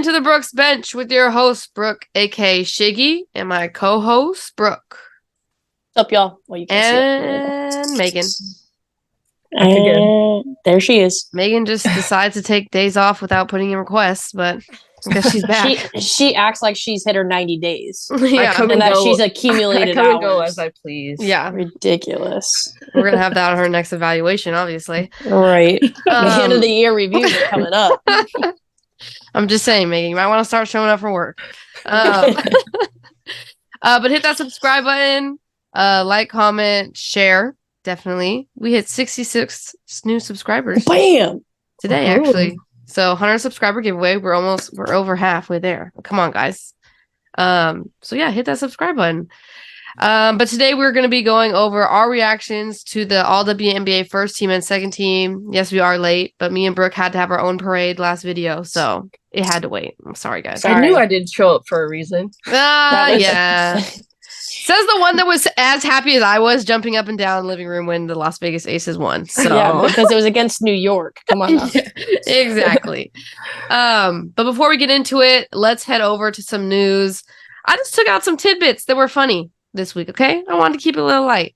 into the Brookes Bench with your host, Brooke, a.k.a. Shiggy, and my co-host, Brooke. What's up, y'all? Well, you and Megan. And there she is. Megan just decides to take days off without putting in requests, but I guess she's back. She acts like she's hit her 90 days. Yeah. And that she's accumulated I hours. go as I please. Yeah. Ridiculous. We're going to have that on her next evaluation, obviously. Right. The end of the year reviews are coming up. I'm just saying, Megan, you might want to start showing up for work. But hit that subscribe button, like, comment, share. Definitely. We hit 66 new subscribers. Bam! Today, actually. So 100 subscriber giveaway. We're over halfway there. Come on, guys. So yeah, hit that subscribe button. But today we're going to be going over our reactions to the ALL-WNBA first team and second team. Yes, we are late, but me and Brooke had to have our own parade last video, so it had to wait. I'm sorry, guys. I knew I didn't show up for a reason. Yeah. Says the one that was as happy as I was jumping up and down in the living room when the Las Vegas Aces won. So yeah, because it was against New York. Come on now. Exactly. But before we get into it, let's head over to some news. I just took out some tidbits that were funny this week, okay? I wanted to keep it a little light.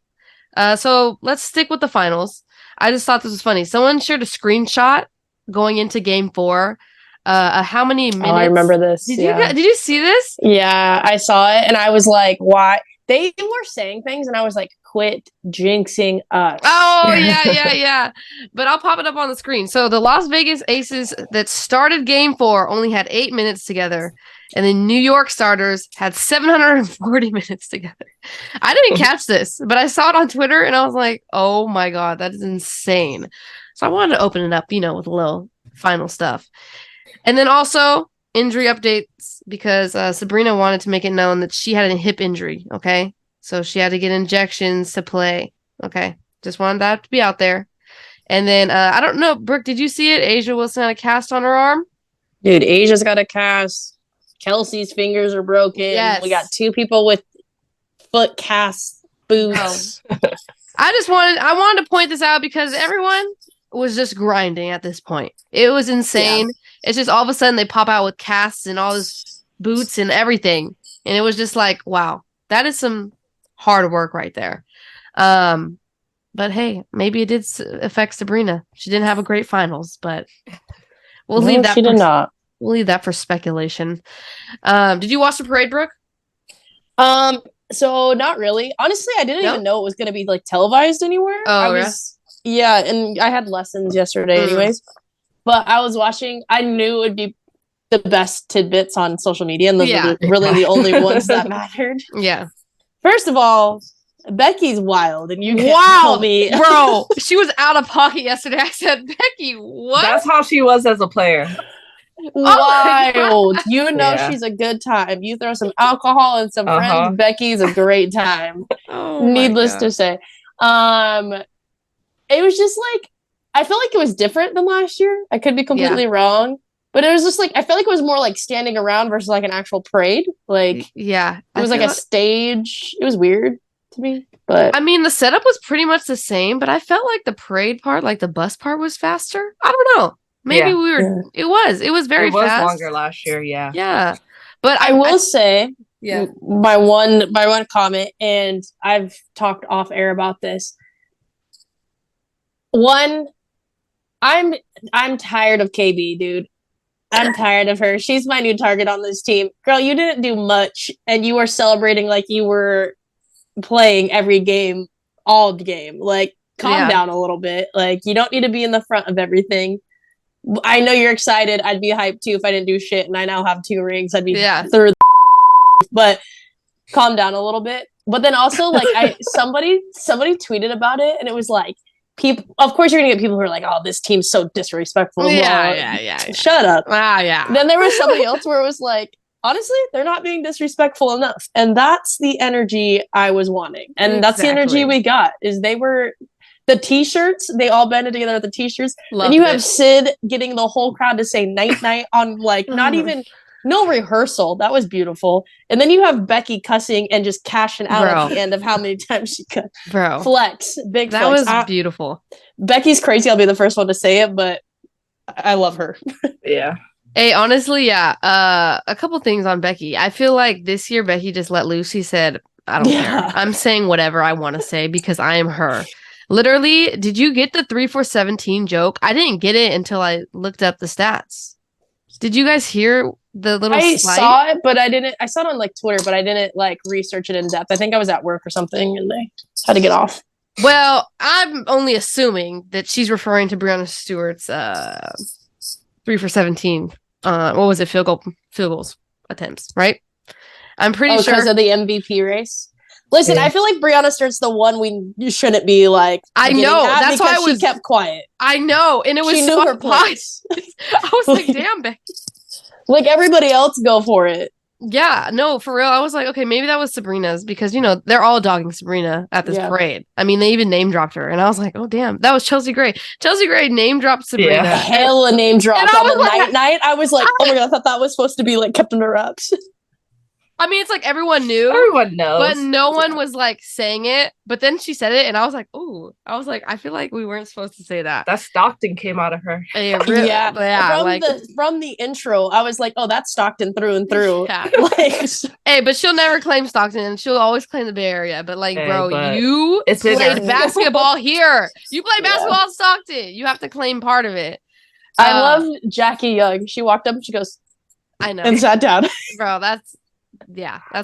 So let's stick with the finals. I just thought this was funny. Someone shared a screenshot going into game 4. How many minutes? Oh, I remember this. Did you see this? Yeah, I saw it, and I was like, why? They were saying things, and I was like, quit jinxing us. Oh, yeah. But I'll pop it up on the screen. So the Las Vegas Aces that started game 4 only had 8 minutes together, and the New York starters had 740 minutes together. I didn't catch this, but I saw it on Twitter, and I was like, oh my God, that is insane. So I wanted to open it up, with a little final stuff. And then also injury updates because Sabrina wanted to make it known that she had a hip injury. Okay. So she had to get injections to play. Okay. Just wanted that to be out there. And then I don't know, Brooke, did you see it? Asia Wilson had a cast on her arm. Dude, Asia's got a cast. Kelsey's fingers are broken. Yes. We got 2 people with foot cast boots. Oh. I wanted to point this out because everyone was just grinding at this point. It was insane. Yeah. It's just all of a sudden they pop out with casts and all this boots and everything. And it was just like, wow, that is some hard work right there. But hey, maybe it did affect Sabrina. She didn't have a great finals, but we'll leave that. She did not. We'll leave that for speculation. Did you watch the parade, Brooke? So not really. Honestly, I didn't even know it was going to be like televised anywhere. Oh, yeah, and I had lessons yesterday anyways. But I was watching, I knew it would be the best tidbits on social media, and those were really the only ones that mattered. Yeah. First of all, Becky's wild, and you can't tell me. Bro, she was out of pocket yesterday. I said, Becky, what? That's how she was as a player. Wild. She's a good time. You throw some alcohol and some friends, Becky's a great time. Needless to say. It was just like, I felt like it was different than last year. I could be completely wrong. But it was just like, I felt like it was more like standing around versus like an actual parade. Like, yeah. It was like a stage. It was weird to me. But I mean, the setup was pretty much the same, but I felt like the parade part, like the bus part was faster. I don't know. Maybe it was very fast. It was longer last year, yeah. Yeah. But I will say, my one comment, and I've talked off air about this. One, I'm tired of KB, dude. I'm tired of her. She's my new target on this team. Girl, you didn't do much, and you were celebrating like you were playing every game, all game. Like, calm down a little bit. Like, you don't need to be in the front of everything. I know you're excited. I'd be hyped too if I didn't do shit, and I now have 2 rings. I'd be third. But calm down a little bit. But then also, like, somebody tweeted about it, and it was like, people. Of course, you're gonna get people who are like, "Oh, this team's so disrespectful." Yeah. Shut up. Wow, yeah. Then there was somebody else where it was like, honestly, they're not being disrespectful enough, and that's the energy I was wanting, and that's the energy we got. Is they were. The t-shirts, they all banded together with the t-shirts. And you have Sid getting the whole crowd to say night on like not even no rehearsal. That was beautiful. And then you have Becky cussing and just cashing out at the end of how many times she could. Flex. Big that flex. That was beautiful. Becky's crazy. I'll be the first one to say it, but I love her. Yeah. Hey, honestly, yeah. A couple things on Becky. I feel like this year Becky just let loose. He said, I don't care. I'm saying whatever I want to say because I am her. Literally, did you get the 3 for 17 joke? I didn't get it until I looked up the stats. Did you guys hear the little I slight? saw it, but I didn't. I saw it on like Twitter, but I didn't like research it in depth. I think I was at work or something, and I had to get off. Well, I'm only assuming that she's referring to Breonna Stewart's 3 for 17. What was it? Field goals attempts, right? I'm pretty sure because of the MVP race. Listen, Yeah. I feel like Breonna Stewart's the one we shouldn't be like. I know, that's why she kept quiet. I know, and it was She knew her place. I was like, damn, Becky. Like everybody else, go for it. Yeah, no, for real. I was like, okay, maybe that was Sabrina's because they're all dogging Sabrina at this parade. I mean, they even name dropped her, and I was like, oh damn, that was Chelsea Gray. Chelsea Gray name dropped Sabrina. Yeah. Hella name dropped on the like, night. I was like, oh my god, I thought that was supposed to be like kept under wraps. I mean, it's like everyone knew. Everyone knows. But no one was like saying it. But then she said it, and I was like, "Ooh!" I was like, "I feel like we weren't supposed to say that." That Stockton came out of her. Yeah, From the intro, I was like, "Oh, that's Stockton through and through." Yeah. Like, hey, but she'll never claim Stockton, and she'll always claim the Bay Area. But like, bro, you played basketball here. You played basketball in Stockton. You have to claim part of it. I love Jackie Young. She walked up and she goes, "I know," and sat down. Bro, that's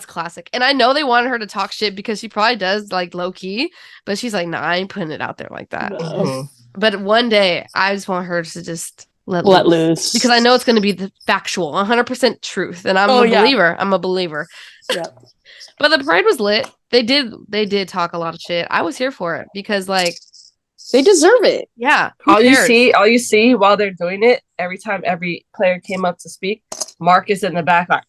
classic. And I know they wanted her to talk shit because she probably does like low key, but she's like, nah, I ain't putting it out there like that. Mhm. But one day I just want her to just let loose because I know it's going to be the factual 100% truth, and I'm a believer. I'm a believer. Yeah. But the parade was lit. They did talk a lot of shit. I was here for it because like they deserve it. Yeah. All you see while they're doing it, every time every player came up to speak, Mark is in the back like,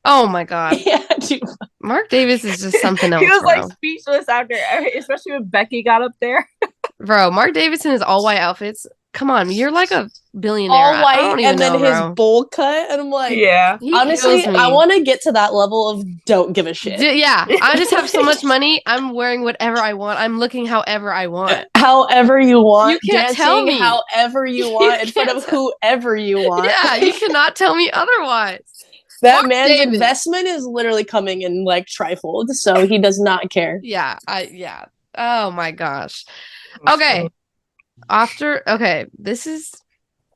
oh my god. Yeah, dude. Mark Davis is just something else. He was bro. like speechless after, especially when Becky got up there. Bro, Mark Davis in his all white outfits. Come on, you're like a billionaire. All white, I don't even and then know, his bro. bowl cut, and I'm like, yeah. Honestly, I want to get to that level of don't give a shit. Yeah, I just have so much money. I'm wearing whatever I want. I'm looking however I want. However you want. You can't tell me. However you want in front of whoever you want. Yeah, you cannot tell me otherwise. That Mark man's Davis. investment is literally coming in like trifold, so he does not care. Yeah, Oh my gosh. Okay. This is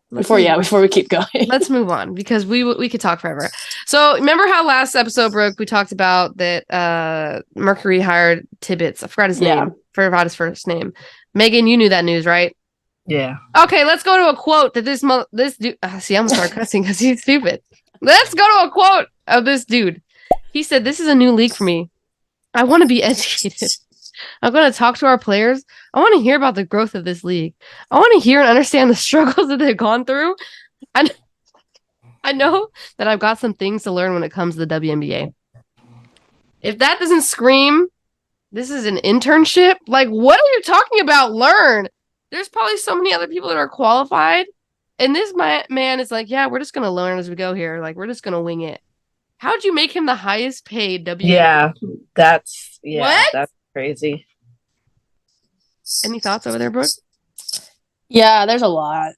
before we keep going. Let's move on because we could talk forever. So remember how last episode, Brooke, we talked about that Mercury hired Tibbetts. I forgot his name. Forgot his first name. Megan, you knew that news, right? Yeah. Okay, let's go to a quote that this dude. See, I'm gonna start cussing because he's stupid. Let's go to a quote of this dude. He said, "This is a new league for me. I want to be educated. I'm going to talk to our players. I want to hear about the growth of this league. I want to hear and understand the struggles that they've gone through. I know that I've got some things to learn when it comes to the WNBA." If that doesn't scream, this is an internship. Like, what are you talking about? Learn. There's probably so many other people that are qualified. And this man is like, yeah, we're just going to learn as we go here. Like, we're just going to wing it. How'd you make him the highest paid WNBA? Yeah, that's crazy. Any thoughts over there, Brooke? Yeah, there's a lot.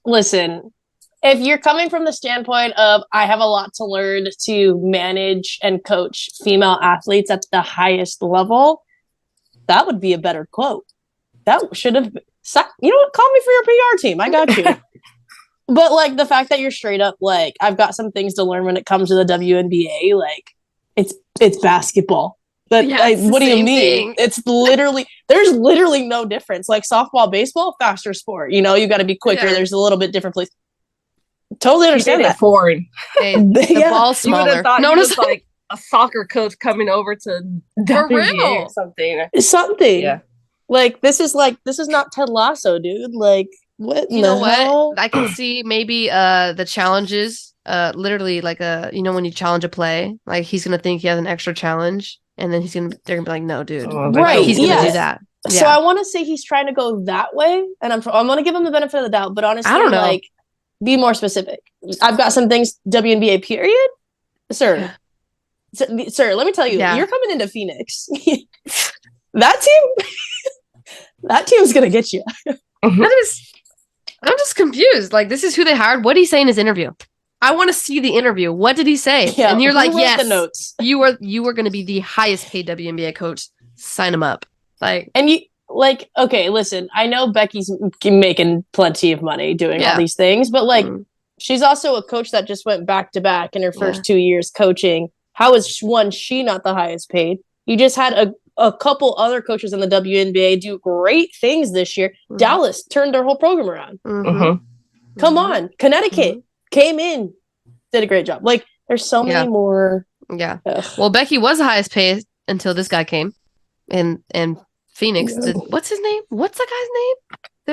Listen, if you're coming from the standpoint of I have a lot to learn to manage and coach female athletes at the highest level, that would be a better quote. That should have, you know what? Call me for your PR team. I got you. But like the fact that you're straight up like, I've got some things to learn when it comes to the WNBA, like it's basketball. But what do you mean? It's literally, there's literally no difference. Like softball, baseball, faster sport. You got to be quicker. Yeah. There's a little bit different place. Totally understand that. Foreign. Hey, the ball's smaller. You would have thought he was like a soccer coach coming over to WNBA or something. Something. Yeah. Like this is not Ted Lasso, dude. Like what? You know what? I can see maybe the challenges. Literally like when you challenge a play, like he's gonna think he has an extra challenge, and then they're gonna be like, no, dude, right? He's gonna do that. Yeah. So I want to say he's trying to go that way, and I'm gonna give him the benefit of the doubt. But honestly, I don't know. Like, be more specific. I've got some things. WNBA period, sir. Sir, let me tell you, you're coming into Phoenix. That team's gonna get you. That is. I'm just confused. Like, this is who they hired. What did he say in his interview? I want to see the interview. What did he say? Yeah, and you're who like, wrote yes, the notes? you were going to be the highest paid WNBA coach. Sign him up. Like, And you like, okay, listen, I know Becky's making plenty of money doing all these things, but like, she's also a coach that just went back to back in her first 2 years coaching. How is she not the highest paid? You just had a couple other coaches in the WNBA do great things this year. Dallas turned their whole program around. Come on. Connecticut came in, did a great job. Like, there's so many more. Yeah. Well, Becky was the highest paid until this guy came. And Phoenix, what's his name? What's the guy's name?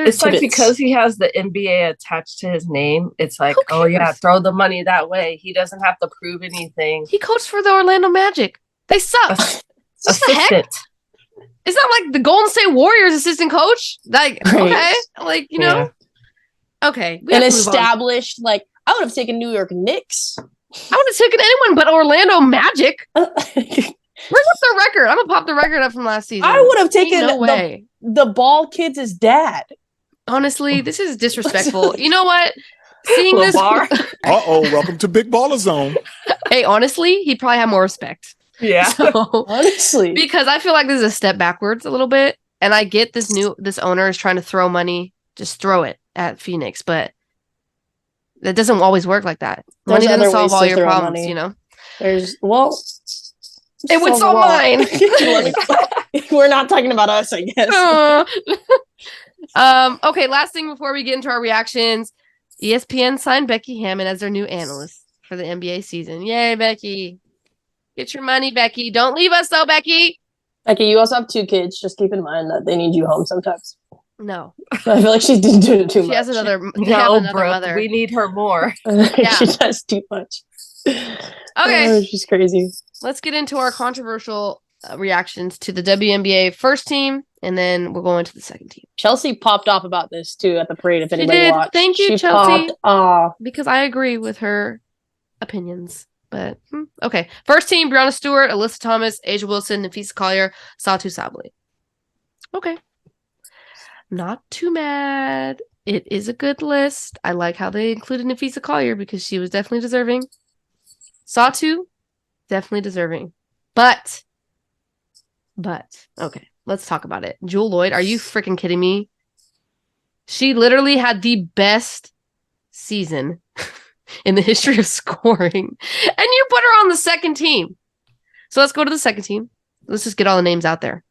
It's like because he has the NBA attached to his name, it's like, oh yeah, throw the money that way. He doesn't have to prove anything. He coached for the Orlando Magic. They suck. Assistant. It's not like the Golden State Warriors assistant coach. Like, okay, like, you know, okay. And established, like, I would have taken New York Knicks. I would have taken anyone but Orlando Magic. Bring up the record. I'm gonna pop the record up from last season. I would have taken the ball kids' dad. Honestly, this is disrespectful. You know what? Seeing this. Welcome to Big Baller Zone. Hey, honestly, he'd probably have more respect. Yeah. So, honestly. Because I feel like this is a step backwards a little bit. And I get this owner is trying to throw money, just throw it at Phoenix, but that doesn't always work like that. Money doesn't solve all your problems, you know? It would solve mine. We're not talking about us, I guess. Okay, last thing before we get into our reactions. ESPN signed Becky Hammon as their new analyst for the NBA season. Yay, Becky. Get your money, Becky. Don't leave us, though, Becky. Becky, you also have 2 kids. Just keep in mind that they need you home sometimes. No. I feel like she's doing it too much. She has another Brooke, mother. We need her more. She does too much. Okay. She's crazy. Let's get into our controversial reactions to the WNBA first team, and then we're going to the second team. Chelsea popped off about this, too, at the parade, if anybody watched. Thank you, Chelsea. Because I agree with her opinions. But, okay. First team, Brianna Stewart, Alyssa Thomas, Asia Wilson, Nafisa Collier, Satu Sabli. Okay. Not too mad. It is a good list. I like how they included Nafisa Collier because she was definitely deserving. Satu, definitely deserving. But, okay, let's talk about it. Jewel Lloyd, are you freaking kidding me? She literally had the best season in the history of scoring. And you put her on the second team. So let's go to the second team. Let's just get all the names out there.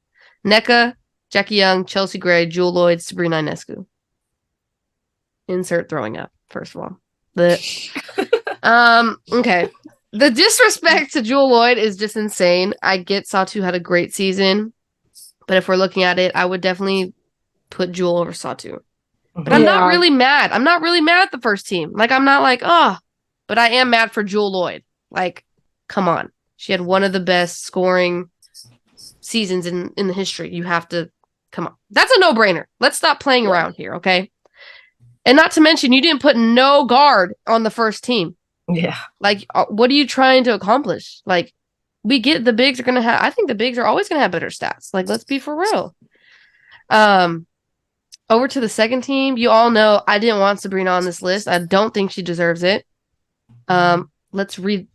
Nneka, Jackie Young, Chelsea Gray, Jewel Lloyd, Sabrina Ionescu. Insert throwing up, first of all. Okay. The disrespect to Jewel Lloyd is just insane. I get Satu had a great season, but if we're looking at it, I would definitely put Jewel over Satu. But I'm not really mad. I'm not really mad at the first team. Like, I'm not like, but I am mad for Jewel Lloyd. Like, come on. She had one of the best scoring seasons in the history. You have to, come on. That's a no-brainer. Let's stop playing around here, okay? And not to mention, you didn't put no guard on the first team. Yeah. Like, what are you trying to accomplish? Like, we get the bigs are going to have, I think the bigs are always going to have better stats. Like, let's be for real. Over to the second team. You all know I didn't want Sabrina on this list. I don't think she deserves it. Let's read.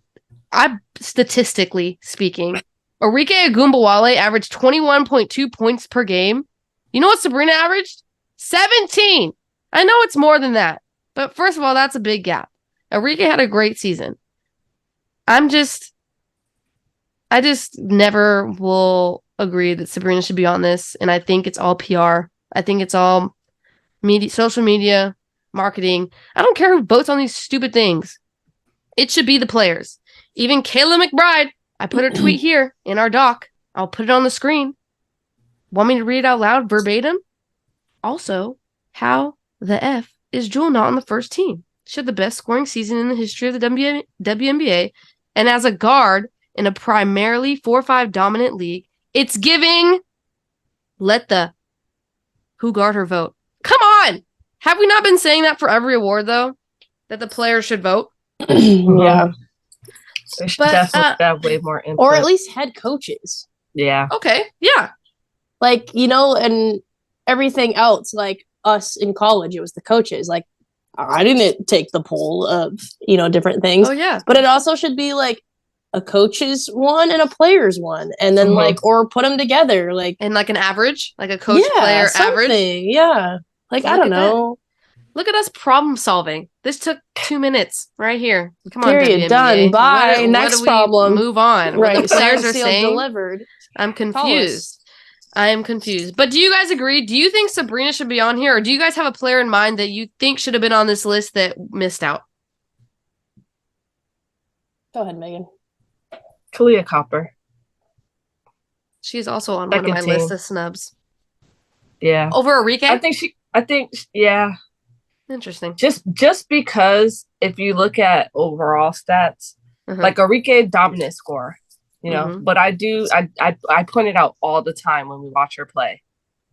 Statistically speaking, Arike Agumbawale averaged 21.2 points per game. You know what Sabrina averaged? 17. I know it's more than that. But first of all, that's a big gap. Arike had a great season. I just never will agree that Sabrina should be on this. And I think it's all PR. I think it's all media, social media, marketing. I don't care who votes on these stupid things. It should be the players. Even Kayla McBride, I put her tweet here in our doc. I'll put it on the screen. Want me to read it out loud verbatim? Also, how the F is Jewel not on the first team? She had the best scoring season in the history of the WNBA. And as a guard in a primarily 4-5 dominant league, it's giving let the who guard her vote. Come on! Have we not been saying that for every award, though? That the players should vote? Yeah. They should definitely have way more input. Or at least head coaches. Yeah. Okay, yeah. Like, and everything else. Like, us in college. It was the coaches. Like, I didn't take the poll of, different things. Oh, yeah. But it also should be like a coach's one and a player's one. And then or put them together. Like, and like an average, like a coach player average. Yeah. Like, I don't know. Look at us problem solving. This took 2 minutes right here. Come on, Period. WNBA. Done. Bye. Next problem. Move on. Right. What the players are Sealed, saying. delivered. I'm confused. I am confused. But do you guys agree? Do you think Sabrina should be on here? Or do you guys have a player in mind that you think should have been on this list that missed out? Go ahead, Megan. Kalia Copper. She's also on one of my list of snubs. Yeah. Over Arike? I think, yeah. Interesting. Just because if you look at overall stats, like Arike dominant scorer, but I point it out all the time when we watch her play.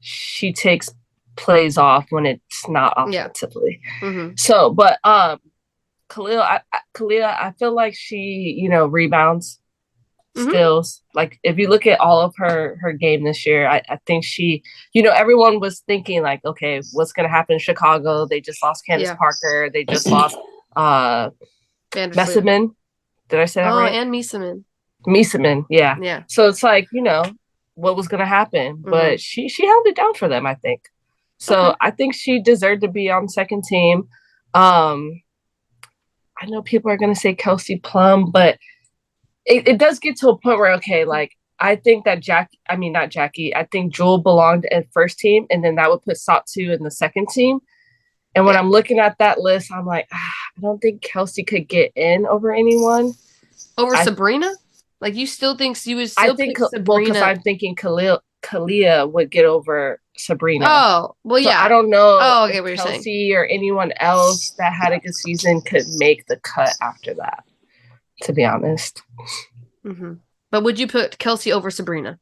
She takes plays off when it's not offensively. Yeah. So, but Kalia, I feel like she, rebounds, steals. Like if you look at all of her game this year, I think she, everyone was thinking like, okay, what's going to happen in Chicago? They just lost Candace Parker. They just lost Messaman. Did I say that right? And Mieseman, yeah. Yeah. So it's like, what was going to happen? But she held it down for them, I think. So I think she deserved to be on second team. I know people are going to say Kelsey Plum, but it does get to a point where, okay, like, I think that I think Jewel belonged in first team, and then that would put Satsu in the second team. And when I'm looking at that list, I'm like, I don't think Kelsey could get in over anyone. Over Sabrina? Like, you still think you would still pick Sabrina? Well, because I'm thinking Kalia would get over Sabrina. Oh, well, so yeah. I don't know okay, what you're saying. Kelsey or anyone else that had a good season could make the cut after that, to be honest. But would you put Kelsey over Sabrina?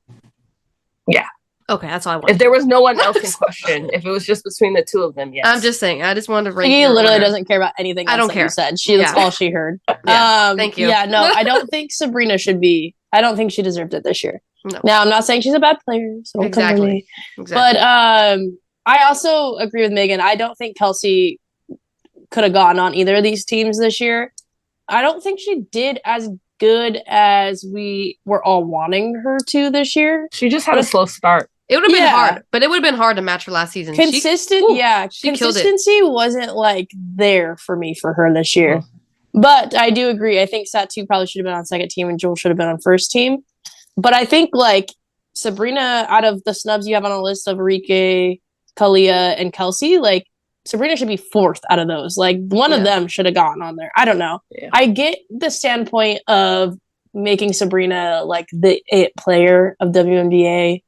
Yeah. Okay, that's all I want. If there was no one else in question, if it was just between the two of them, yes. I'm just saying. I just wanted to rate. He literally doesn't care about anything else I don't care. You said. That's all she heard. Thank you. Yeah, no, I don't think Sabrina should be. I don't think she deserved it this year. No. Now, I'm not saying she's a bad player. So exactly. But I also agree with Megan. I don't think Kelsey could have gotten on either of these teams this year. I don't think she did as good as we were all wanting her to this year. She just had a slow start. It would have been hard, but it would have been hard to match her last season. Consistency wasn't like there for me for her this year. But I do agree. I think Satu probably should have been on second team and Jewel should have been on first team. But I think like Sabrina, out of the snubs you have on a list of Arike, Kalia, and Kelsey, like Sabrina should be fourth out of those. Like one of them should have gotten on there. I don't know. Yeah. I get the standpoint of making Sabrina like the it player of WNBA,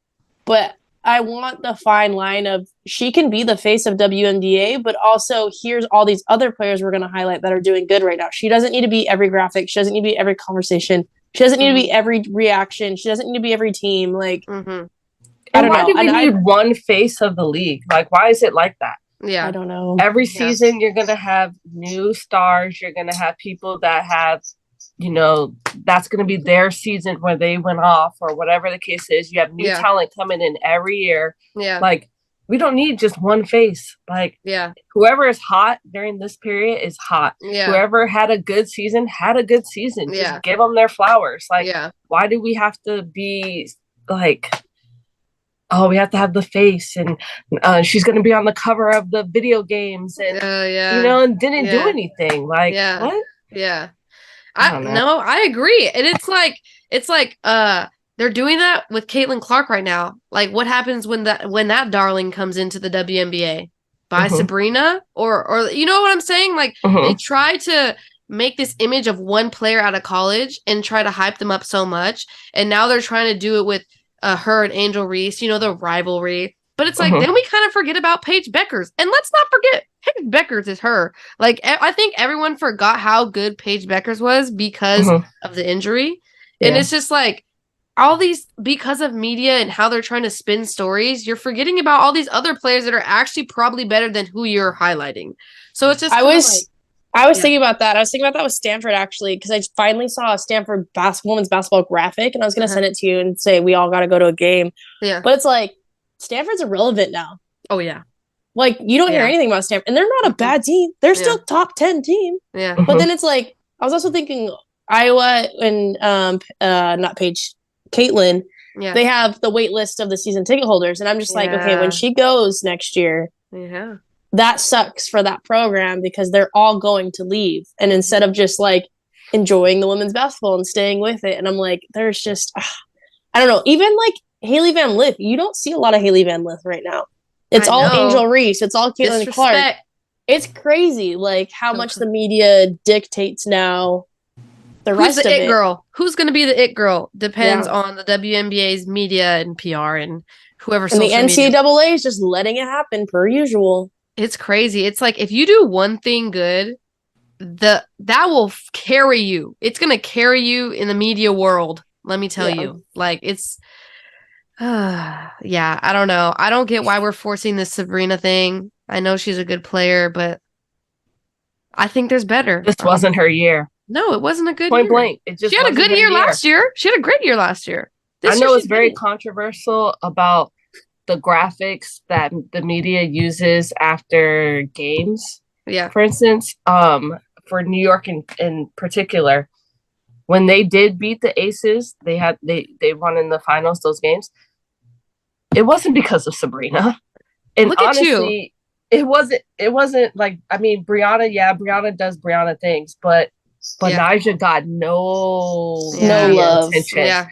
but I want the fine line of she can be the face of WNBA, but also here's all these other players we're going to highlight that are doing good right now. She doesn't need to be every graphic. She doesn't need to be every conversation. She doesn't need to be every reaction. She doesn't need to be every team. Like, I don't know. Why do we need one face of the league? Like, why is it like that? Yeah. I don't know. Every season, you're going to have new stars. You're going to have people that have, that's going to be their season where they went off or whatever the case is. You have new talent coming in every year. Yeah. Like, we don't need just one face. Like, whoever is hot during this period is hot. Yeah. Whoever had a good season had a good season. Just give them their flowers. Like, why do we have to be like, oh, we have to have the face and she's going to be on the cover of the video games and, and didn't do anything. Like, what? Yeah. I agree. And it's like, they're doing that with Caitlin Clark right now. Like, what happens when that darling comes into the WNBA? By Sabrina? Or you know what I'm saying? Like, they try to make this image of one player out of college and try to hype them up so much. And now they're trying to do it with her and Angel Reese, the rivalry. But it's like, then we kind of forget about Paige Beckers. And let's not forget, Paige Beckers is her. Like, I think everyone forgot how good Paige Beckers was because of the injury. Yeah. And it's just like, all these, because of media and how they're trying to spin stories, you're forgetting about all these other players that are actually probably better than who you're highlighting. So it's just I was thinking about that. I was thinking about that with Stanford, actually, because I finally saw a Stanford women's basketball graphic, and I was going to send it to you and say, we all got to go to a game. Yeah. But it's like, Stanford's irrelevant now. Oh, yeah. Like, you don't hear anything about Stanford. And they're not a bad team. They're still top 10 team. Yeah. But then it's like, I was also thinking Iowa and not Paige, Caitlin, they have the wait list of the season ticket holders. And I'm just like, okay, when she goes next year, that sucks for that program because they're all going to leave. And instead of just like enjoying the women's basketball and staying with it, and I'm like, there's just, I don't know, even like Haley Van Lith, you don't see a lot of Haley Van Lith right now. It's all Angel Reese. It's all Caitlin Clark. It's crazy, like how much the media dictates now. Who's the it girl? Who's going to be the it girl? Depends on the WNBA's media and PR and whoever. And the NCAA is just letting it happen per usual. It's crazy. It's like if you do one thing good, that will carry you. It's going to carry you in the media world. Let me tell you, like it's. Yeah, I don't know. I don't get why we're forcing this Sabrina thing. I know she's a good player, but I think there's better. This wasn't her year. No, it wasn't a good Point year. blank. It just she had a good year last year. She had a great year last year. I know it's very controversial about the graphics that the media uses after games. Yeah. For instance, for New York in particular, when they did beat the Aces, they won in the finals, those games. It wasn't because of Sabrina. And look at honestly, you. It wasn't like, I mean, Brianna does Brianna things, but Nyjah got no love. Attention. Yeah.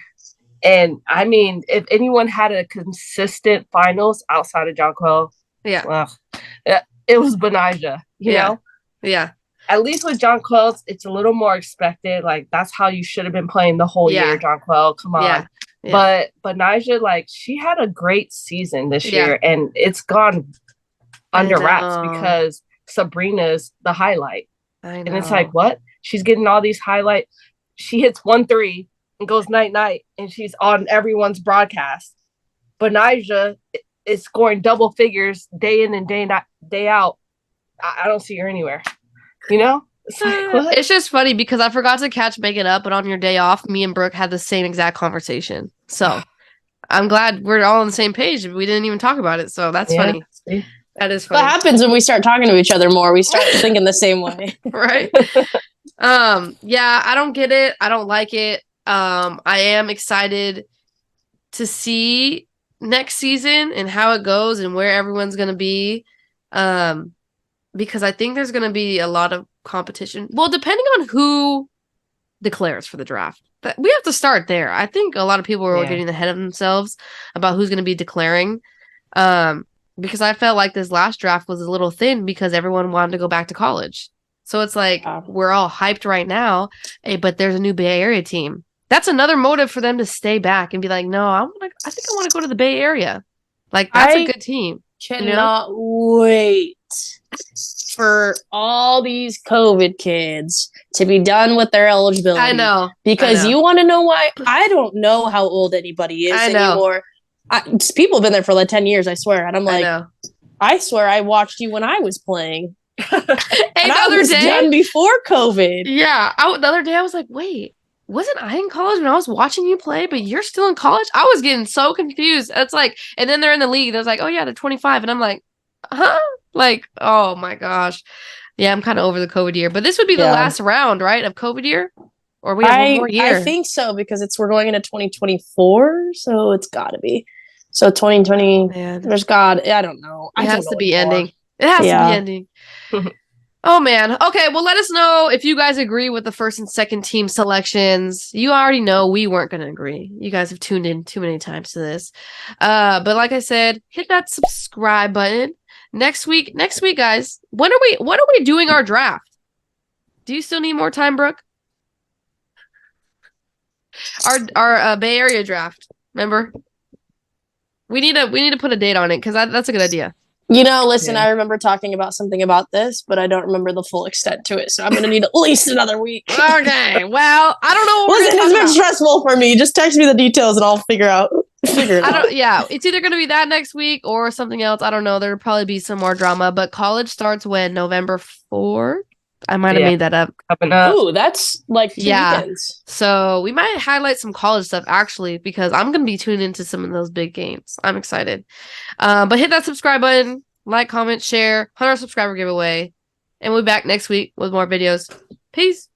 And I mean, if anyone had a consistent finals outside of Jonquel, well, it was Nyjah, you know? Yeah. At least with Jonquel, it's a little more expected. Like, that's how you should have been playing the whole year, Jonquel. Come on. Yeah. Yeah. But Nyjah, like, she had a great season this year, and it's gone under wraps because Sabrina's the highlight. I know. And it's like, what? She's getting all these highlights. She hits 1-3 and goes night-night, and she's on everyone's broadcast. But Nyjah is scoring double figures day in and day out. I don't see her anywhere. You know? It's like, what? It's just funny because I forgot to catch Megan up, but on your day off, me and Brooke had the same exact conversation. So I'm glad we're all on the same page. We didn't even talk about it. So that's funny. That is funny. What happens when we start talking to each other more? We start thinking the same way. Right. Yeah, I don't get it. I don't like it. I am excited to see next season and how it goes and where everyone's going to be. Because I think there's going to be a lot of competition. Well, depending on who declares for the draft. But we have to start there. I think a lot of people are getting ahead of themselves about who's going to be declaring. Because I felt like this last draft was a little thin because everyone wanted to go back to college. So it's like we're all hyped right now, but there's a new Bay Area team. That's another motive for them to stay back and be like, no, I think I want to go to the Bay Area. Like, that's a good team. Cannot wait for all these COVID kids to be done with their eligibility. I know. Because you want to know why? I don't know how old anybody is anymore. People have been there for like 10 years, I swear. And I'm like, I swear I watched you when I was playing. And the other day, done before COVID. Yeah. The other day I was like, wait, wasn't I in college when I was watching you play, but you're still in college? I was getting so confused. It's like, and then they're in the league. They're like, oh yeah, they're 25. And I'm like, huh? Like, oh my gosh. Yeah, I'm kind of over the COVID year. But this would be the last round, right, of COVID year? Or we have one more year? I think so, because we're going into 2024, so it's got to be. So 2020, I don't know. It has to be ending. It has to be ending. Oh, man. Okay, well, let us know if you guys agree with the first and second team selections. You already know we weren't going to agree. You guys have tuned in too many times to this. But like I said, hit that subscribe button. Next week, guys, when are we doing our draft? Do you still need more time, Brooke? Our Bay Area draft. Remember? We need to put a date on it because that's a good idea. You know, listen, I remember talking about something about this, but I don't remember the full extent to it. So I'm going to need at least another week. Okay. Well, I don't know. Listen, it's been stressful for me. Just text me the details and I'll figure it out. Yeah, it's either going to be that next week or something else. I don't know. There'll probably be some more drama, but college starts when? November 4th? I might have made that up. Ooh, that's like 2 weekends. So we might highlight some college stuff actually, because I'm going to be tuned into some of those big games. I'm excited. But hit that subscribe button. like, comment, share, 100 subscriber giveaway. And we'll be back next week with more videos. Peace.